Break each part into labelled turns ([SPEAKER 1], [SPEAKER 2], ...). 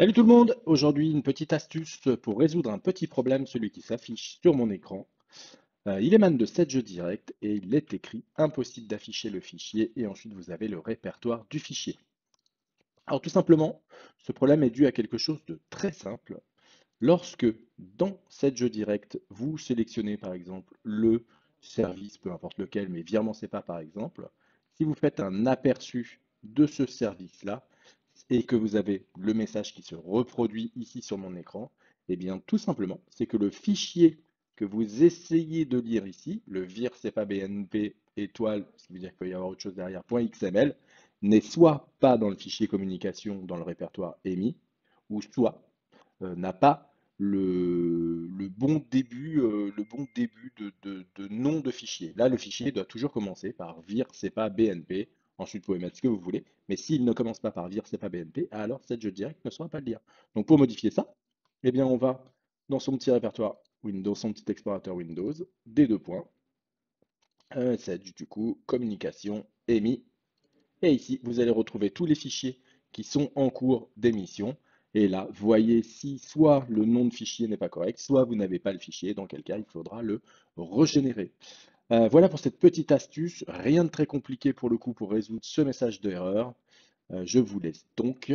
[SPEAKER 1] Salut tout le monde! Aujourd'hui, une petite astuce pour résoudre un petit problème, celui qui s'affiche sur mon écran. Il émane de 7 jeux directs et il est écrit impossible d'afficher le fichier et ensuite vous avez le répertoire du fichier. Alors tout simplement, ce problème est dû à quelque chose de très simple. Lorsque dans 7 jeux directs, vous sélectionnez par exemple le service, peu importe lequel, mais virement SEPA par exemple, si vous faites un aperçu de ce service-là, et que vous avez le message qui se reproduit ici sur mon écran, eh bien tout simplement, c'est que le fichier que vous essayez de lire ici, le vir CEPA BNP étoile, ce qui veut dire qu'il peut y avoir autre chose derrière, .xml, n'est soit pas dans le fichier communication dans le répertoire EMI, ou soit n'a pas le bon début, de nom de fichier. Là, le fichier doit toujours commencer par vir CEPA BNP. Ensuite, vous pouvez mettre ce que vous voulez. Mais s'il ne commence pas par vir CEPA BNP, alors cette jeu direct ne saura pas le lire. Donc pour modifier ça, eh bien, on va dans son petit répertoire Windows, son petit explorateur Windows, des deux points, c'est du coup communication, EMI, et ici, vous allez retrouver tous les fichiers qui sont en cours d'émission. Et là, voyez si soit le nom de fichier n'est pas correct, soit vous n'avez pas le fichier, dans quel cas il faudra le régénérer. Voilà pour cette petite astuce. Rien de très compliqué pour le coup pour résoudre ce message d'erreur. Je vous laisse donc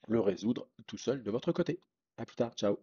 [SPEAKER 1] le résoudre tout seul de votre côté. À plus tard, ciao.